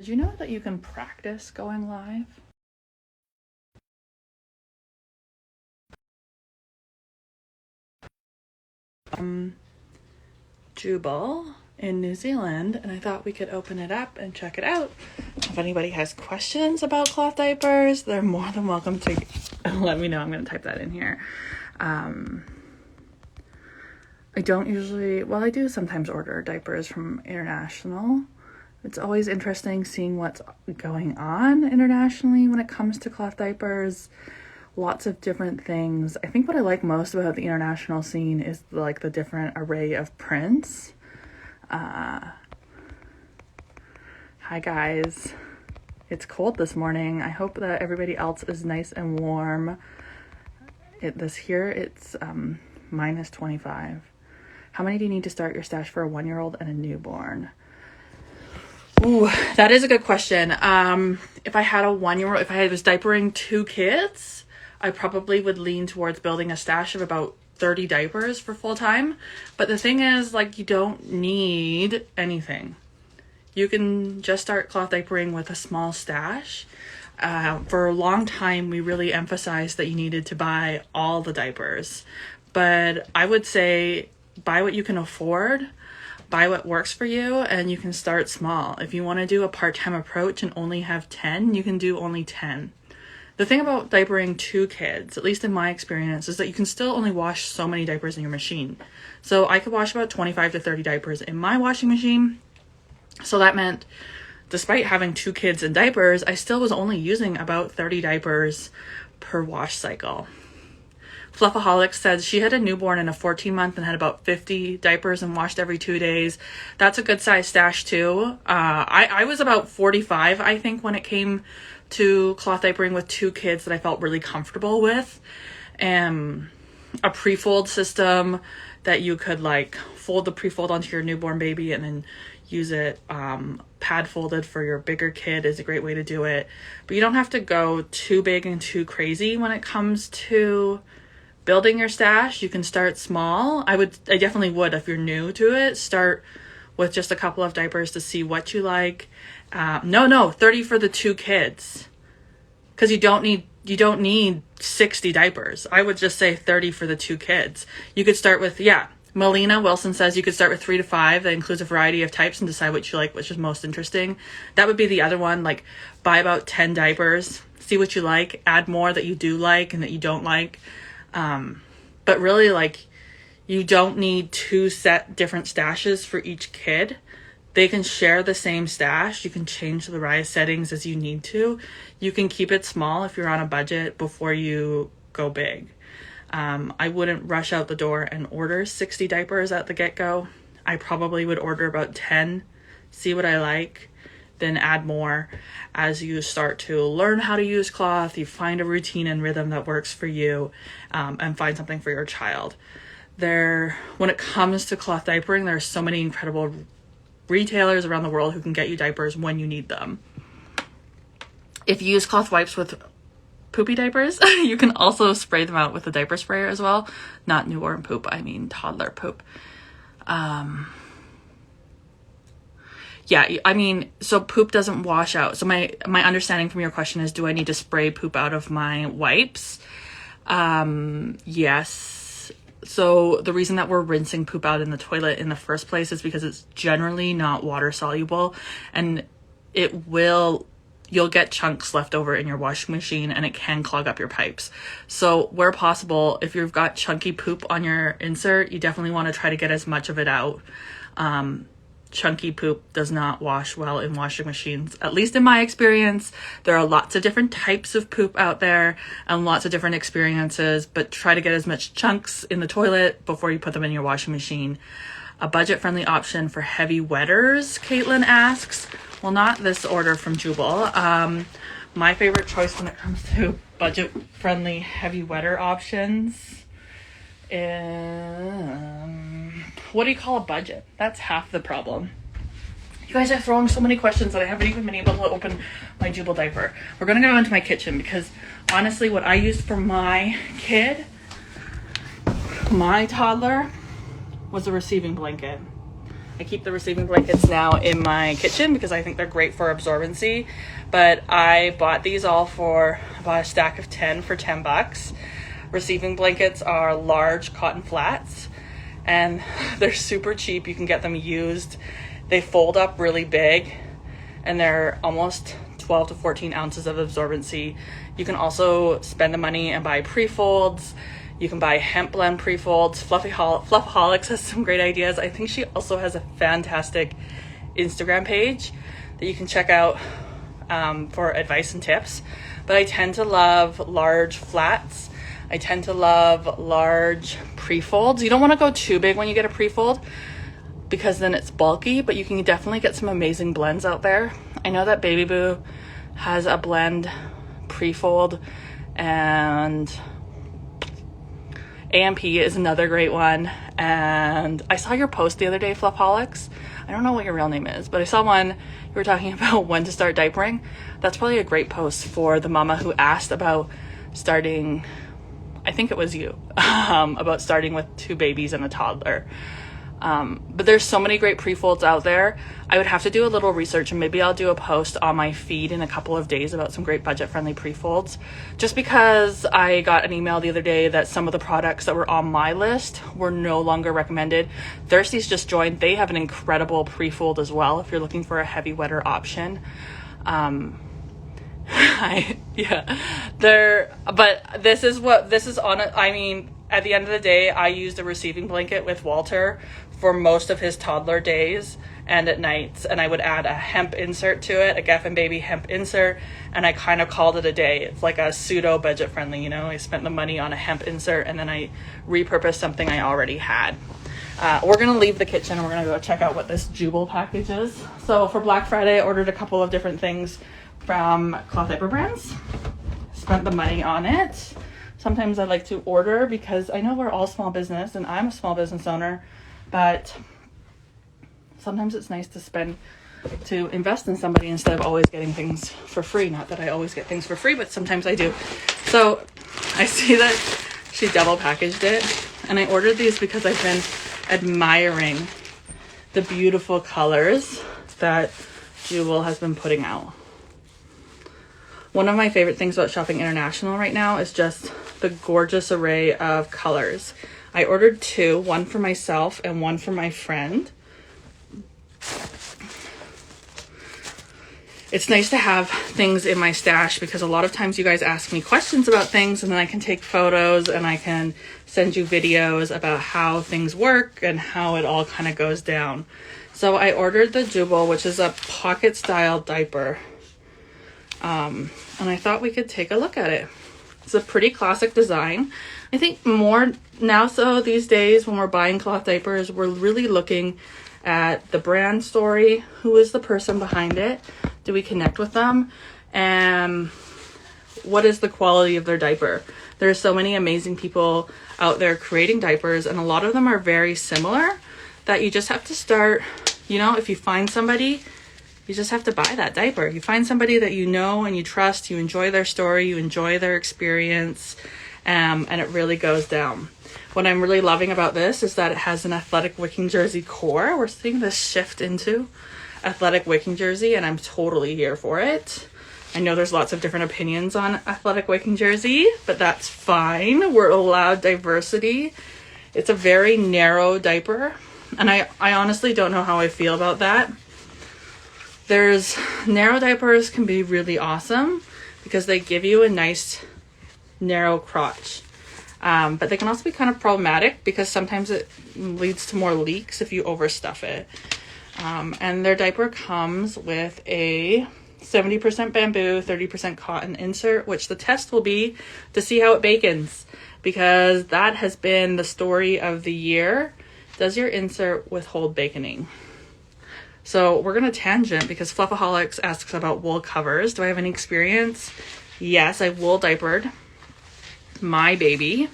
Did you know that you can practice going live? Jubel in New Zealand, and I thought we could open it up and check it out. If anybody has questions about cloth diapers, they're more than welcome to let me know. I'm going to type that in here. I don't usually, well, I do sometimes order diapers from international. It's always interesting seeing what's going on internationally when it comes to cloth diapers. Lots of different things. I think what I like most about the international scene is like the different array of prints. Hi guys. It's cold this morning. I hope that everybody else is nice and warm. It's minus 25. How many do you need to start your stash for a 1-year-old and a newborn? Ooh, that is a good question. If I had a 1-year-old, if I was diapering 2 kids, I probably would lean towards building a stash of about 30 diapers for full time. But the thing is, like, you don't need anything. You can just start cloth diapering with a small stash. For a long time, we really emphasized that you needed to buy all the diapers. But I would say buy what you can afford, buy what works for you, and you can start small. If you want to do a part-time approach and only have 10, you can do only 10. The thing about diapering 2 kids, at least in my experience, is that you can still only wash so many diapers in your machine. So I could wash about 25 to 30 diapers in my washing machine. So that meant, despite having 2 kids in diapers, I still was only using about 30 diapers per wash cycle. Fluffaholic says she had a newborn in a 14-month and had about 50 diapers and washed every 2 days. That's a good size stash too. I was about 45, I think, when it came to cloth diapering with 2 kids that I felt really comfortable with. A pre-fold system that you could like fold the pre-fold onto your newborn baby and then use it pad folded for your bigger kid is a great way to do it. But you don't have to go too big and too crazy when it comes to building your stash. You can start small. I definitely would, if you're new to it, start with just a couple of diapers to see what you like. 30 for the 2 kids, because you don't need 60 diapers. I would just say 30 for the 2 kids. You could start with, Melina Wilson says you could start with 3 to 5. That includes a variety of types, and decide what you like, which is most interesting. That would be the other one. Like, buy about 10 diapers, see what you like, add more that you do like and that you don't like. But really, like, you don't need 2 different stashes for each kid. They can share the same stash. You can change the rise settings as you need to. You can keep it small if you're on a budget before you go big. I wouldn't rush out the door and order 60 diapers at the get-go. I probably would order about 10, see what I like, then add more as you start to learn how to use cloth. You find a routine and rhythm that works for you, and find something for your child. When it comes to cloth diapering, there are so many incredible retailers around the world who can get you diapers when you need them. If you use cloth wipes with poopy diapers, you can also spray them out with a diaper sprayer as well. Not newborn poop, I mean toddler poop. So poop doesn't wash out. So my understanding from your question is, do I need to spray poop out of my wipes? Yes. So the reason that we're rinsing poop out in the toilet in the first place is because it's generally not water soluble, and you'll get chunks left over in your washing machine, and it can clog up your pipes. So where possible, if you've got chunky poop on your insert, you definitely want to try to get as much of it out. Chunky poop does not wash well in washing machines, at least in my experience. There are lots of different types of poop out there and lots of different experiences, but try to get as much chunks in the toilet before you put them in your washing machine. A budget-friendly option for heavy wetters, Caitlin asks. Well, not this order from Jubel. My favorite choice when it comes to budget-friendly heavy wetter options what do you call a budget? That's half the problem. You guys are throwing so many questions that I haven't even been able to open my Jubel diaper. We're going to go into my kitchen, because honestly, what I used for my kid, my toddler, was a receiving blanket. I keep the receiving blankets now in my kitchen because I think they're great for absorbency. But I bought these all I bought a stack of 10 for $10. Receiving blankets are large cotton flats, and they're super cheap. You can get them used. They fold up really big, and they're almost 12 to 14 ounces of absorbency. You can also spend the money and buy pre-folds. You can buy hemp blend pre-folds. Fluffaholics has some great ideas. I think she also has a fantastic Instagram page that you can check out for advice and tips. But I tend to love large flats. I tend to love large pre-folds. You don't want to go too big when you get a pre-fold because then it's bulky, but you can definitely get some amazing blends out there. I know that Baby Boo has a blend pre-fold, and AMP is another great one. And I saw your post the other day, Fluffaholics. I don't know what your real name is, but I saw one. You were talking about when to start diapering. That's probably a great post for the mama who asked about starting, I think it was you, about starting with 2 babies and a toddler. But there's so many great pre-folds out there. I would have to do a little research, and maybe I'll do a post on my feed in a couple of days about some great budget-friendly pre-folds. Just because I got an email the other day that some of the products that were on my list were no longer recommended. Thirsty's just joined. They have an incredible pre-fold as well if you're looking for a heavy wetter option. But this is on it. I mean, at the end of the day, I used a receiving blanket with Walter for most of his toddler days and at nights, and I would add a hemp insert to it, a Geffen Baby hemp insert, and I kind of called it a day. It's like a pseudo budget friendly, I spent the money on a hemp insert and then I repurposed something I already had. We're gonna leave the kitchen and we're gonna go check out what this Jubel package is. So for Black Friday, I ordered a couple of different things from Cloth Diaper brands. Spent the money on it. Sometimes I like to order because I know we're all small business and I'm a small business owner, but sometimes it's nice to invest in somebody instead of always getting things for free. Not that I always get things for free, but sometimes I do. So I see that she double packaged it, and I ordered these because I've been admiring the beautiful colors that Jubel has been putting out. One of my favorite things about shopping international right now is just the gorgeous array of colors. I ordered 2, one for myself and one for my friend. It's nice to have things in my stash because a lot of times you guys ask me questions about things, and then I can take photos and I can send you videos about how things work and how it all kind of goes down. So I ordered the Jubel, which is a pocket style diaper. And I thought we could take a look at it. It's a pretty classic design. I think more now so these days when we're buying cloth diapers, we're really looking at the brand story. Who is the person behind it? Do we connect with them? And what is the quality of their diaper? There are so many amazing people out there creating diapers, and a lot of them are very similar that you just have to start, if you find somebody, you just have to buy that diaper. You find somebody that you know and you trust, you enjoy their story, you enjoy their experience, and it really goes down. What I'm really loving about this is that it has an athletic wicking jersey core. We're seeing this shift into athletic wicking jersey, and I'm totally here for it. I know there's lots of different opinions on athletic wicking jersey, but that's fine. We're allowed diversity. It's a very narrow diaper, and I honestly don't know how I feel about that. Narrow diapers can be really awesome because they give you a nice narrow crotch. But they can also be kind of problematic because sometimes it leads to more leaks if you overstuff it. And their diaper comes with a 70% bamboo, 30% cotton insert, which the test will be to see how it bacons, because that has been the story of the year. Does your insert withhold baconing? So we're going to tangent because Fluffaholics asks about wool covers. Do I have any experience? Yes, I've wool diapered my baby.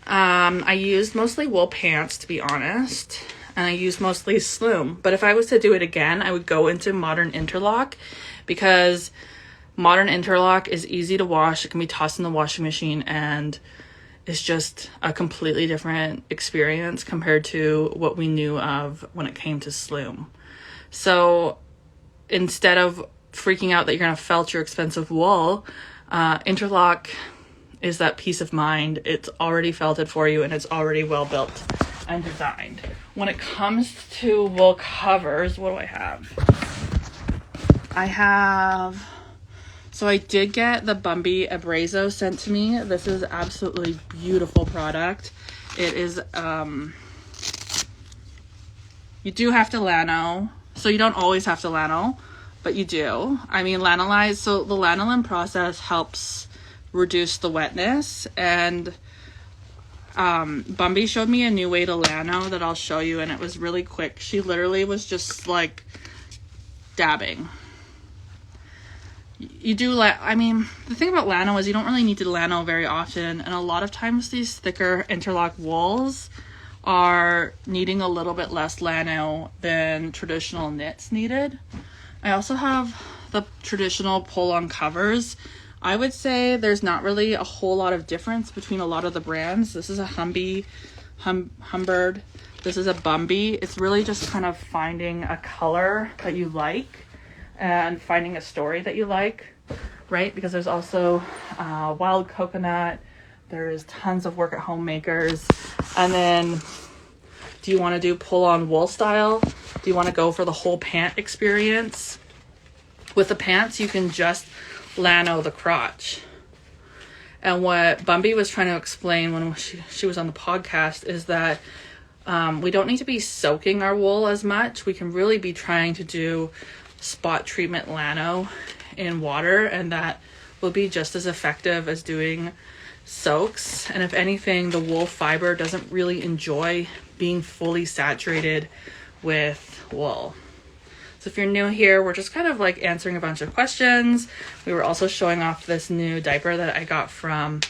I used mostly wool pants, to be honest, and I used mostly Sloom. But if I was to do it again, I would go into Modern Interlock because Modern Interlock is easy to wash. It can be tossed in the washing machine and is just a completely different experience compared to what we knew of when it came to Sloom. So instead of freaking out that you're going to felt your expensive wool, Interlock is that peace of mind. It's already felted for you and it's already well built and designed. When it comes to wool covers, what do I have? So I did get the Bumby Abrazo sent to me. This is absolutely beautiful product. It is, you do have to lano. So you don't always have to lano, but you do. I mean, lanolize. So the lanolin process helps reduce the wetness. And Bumby showed me a new way to lano that I'll show you. And it was really quick. She literally was just like dabbing. You do the thing about lano is you don't really need to lano very often, and a lot of times these thicker interlock wools are needing a little bit less lano than traditional knits needed. I also have the traditional pull-on covers. I would say there's not really a whole lot of difference between a lot of the brands. This is a Humbird. This is a Bumby. It's really just kind of finding a color that you like and finding a story that you like, right? Because there's also wild coconut. There's tons of work at home makers. And then, do you want to do pull-on wool style? Do you want to go for the whole pant experience? With the pants, you can just lano the crotch. And what Bumby was trying to explain when she was on the podcast is that we don't need to be soaking our wool as much. We can really be trying to do spot treatment lano in water, and that will be just as effective as doing soaks. And if anything, the wool fiber doesn't really enjoy being fully saturated with wool. So if you're new here, we're just kind of like answering a bunch of questions. We were also showing off this new diaper that I got from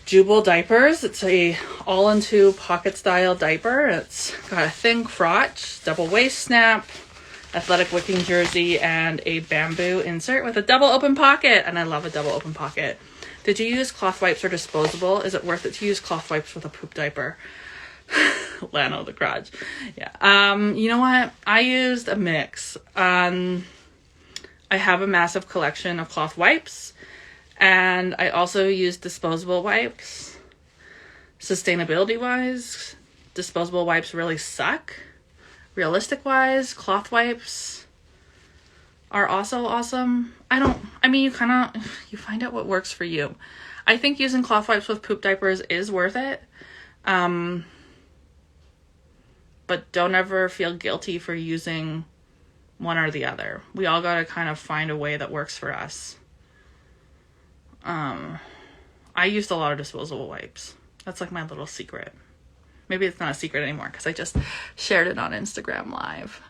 Jubel Diapers. It's a all-in-two pocket style diaper. It's got a thin crotch, double waist snap, athletic wicking jersey, and a bamboo insert with a double open pocket. And I love a double open pocket. Did you use cloth wipes or disposable? Is it worth it to use cloth wipes with a poop diaper? Lano the crotch. Yeah. You know what? I used a mix. I have a massive collection of cloth wipes, and I also use disposable wipes. Sustainability wise, disposable wipes really suck. Realistic wise, cloth wipes are also awesome. You find out what works for you. I think using cloth wipes with poop diapers is worth it. But don't ever feel guilty for using one or the other. We all gotta kind of find a way that works for us. I used a lot of disposable wipes. That's like my little secret. Maybe it's not a secret anymore because I just shared it on Instagram Live.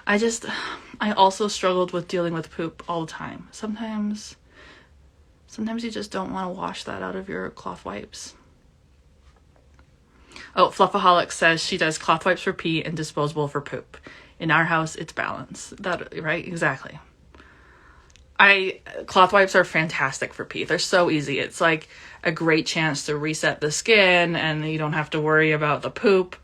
I also struggled with dealing with poop all the time. Sometimes you just don't want to wash that out of your cloth wipes. Oh, Fluffaholic says she does cloth wipes for pee and disposable for poop. In our house, it's balanced. That, right? Exactly. Cloth wipes are fantastic for pee. They're so easy. It's like a great chance to reset the skin, and you don't have to worry about the poop,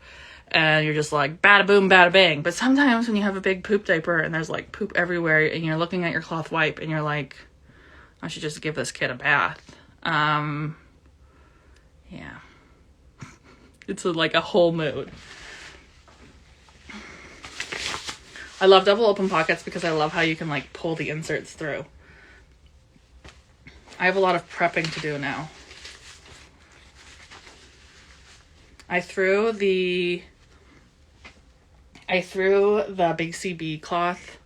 and you're just like bada boom, bada bang. But sometimes when you have a big poop diaper and there's like poop everywhere, and you're looking at your cloth wipe and you're like, I should just give this kid a bath. Yeah. It's like a whole mood. I love double open pockets because I love how you can like pull the inserts through. I have a lot of prepping to do now. I threw the Big CB cloth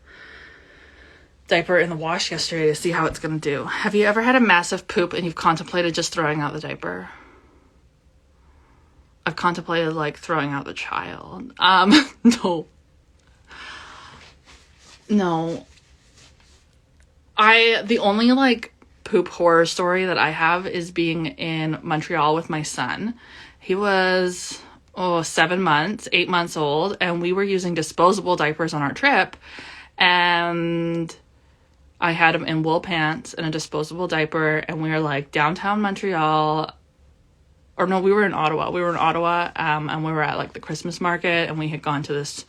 diaper in the wash yesterday to see how it's going to do. Have you ever had a massive poop and you've contemplated just throwing out the diaper? I've contemplated like throwing out the child. No. The only like poop horror story that I have is being in Montreal with my son. He was 8 months old, and we were using disposable diapers on our trip, and I had him in wool pants and a disposable diaper, and we were like downtown Montreal or no, we were in Ottawa. And we were at like the Christmas market, and we had gone to this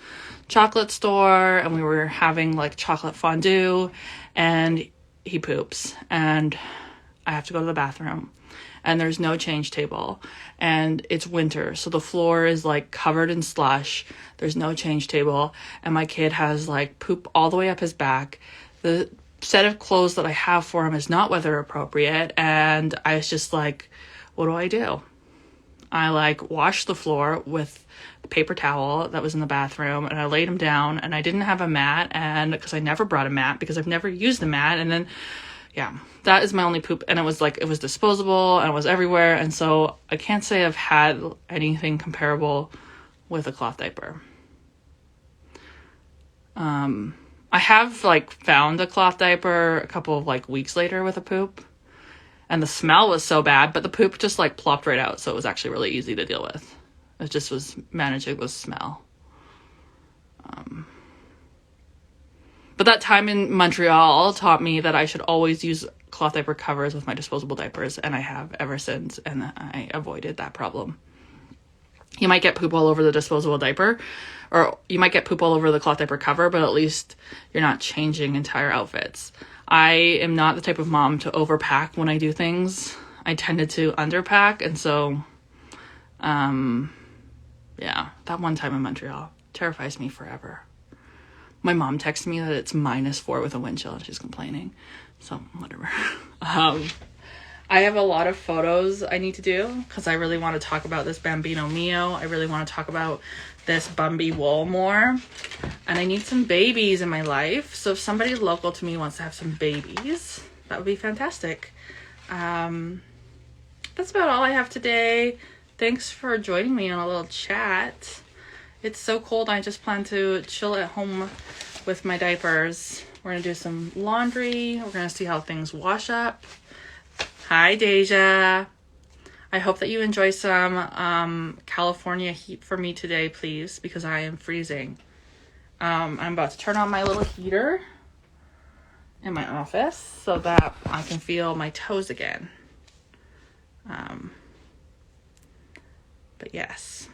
chocolate store, and we were having like chocolate fondue, and he poops, and I have to go to the bathroom, and there's no change table, and it's winter, so the floor is like covered in slush. There's no change table, and my kid has like poop all the way up his back. The set of clothes that I have for him is not weather appropriate, and I was just like, what do I do? I like washed the floor with the paper towel that was in the bathroom, and I laid him down, and I didn't have a mat, and because I never brought a mat because I've never used the mat, and then yeah, that is my only poop, and it was disposable, and it was everywhere, and so I can't say I've had anything comparable with a cloth diaper. I have like found a cloth diaper a couple of like weeks later with a poop, and the smell was so bad, but the poop just like plopped right out, so it was actually really easy to deal with. It just was managing the smell. But that time in Montreal taught me that I should always use cloth diaper covers with my disposable diapers, and I have ever since, and I avoided that problem. You might get poop all over the disposable diaper, or you might get poop all over the cloth diaper cover, but at least you're not changing entire outfits. I am not the type of mom to overpack when I do things. I tended to underpack, and so, yeah, that one time in Montreal terrifies me forever. My mom texted me that it's -4 with a wind chill, and she's complaining. So, whatever. I have a lot of photos I need to do because I really want to talk about this Bambino Mio. I really want to talk about this Bumby wool more. And I need some babies in my life. So if somebody local to me wants to have some babies, that would be fantastic. That's about all I have today. Thanks for joining me on a little chat. It's so cold. I just plan to chill at home with my diapers. We're going to do some laundry. We're going to see how things wash up. Hi, Deja. I hope that you enjoy some California heat for me today, please, because I am freezing. I'm about to turn on my little heater in my office so that I can feel my toes again. But yes,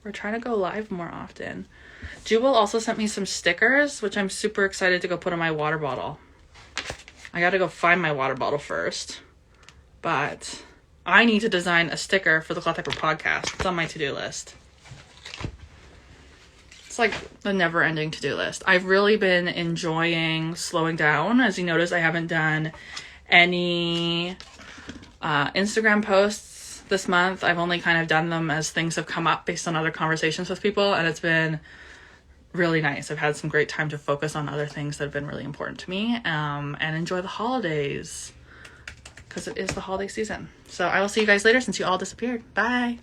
we're trying to go live more often. Jubel also sent me some stickers, which I'm super excited to go put in my water bottle. I got to go find my water bottle first. But I need to design a sticker for the Cloth Diaper Podcast. It's on my to-do list. It's like the never-ending to-do list. I've really been enjoying slowing down. As you notice, I haven't done any Instagram posts this month. I've only kind of done them as things have come up based on other conversations with people, and it's been really nice. I've had some great time to focus on other things that have been really important to me, and enjoy the holidays, because it is the holiday season. So I will see you guys later since you all disappeared. Bye.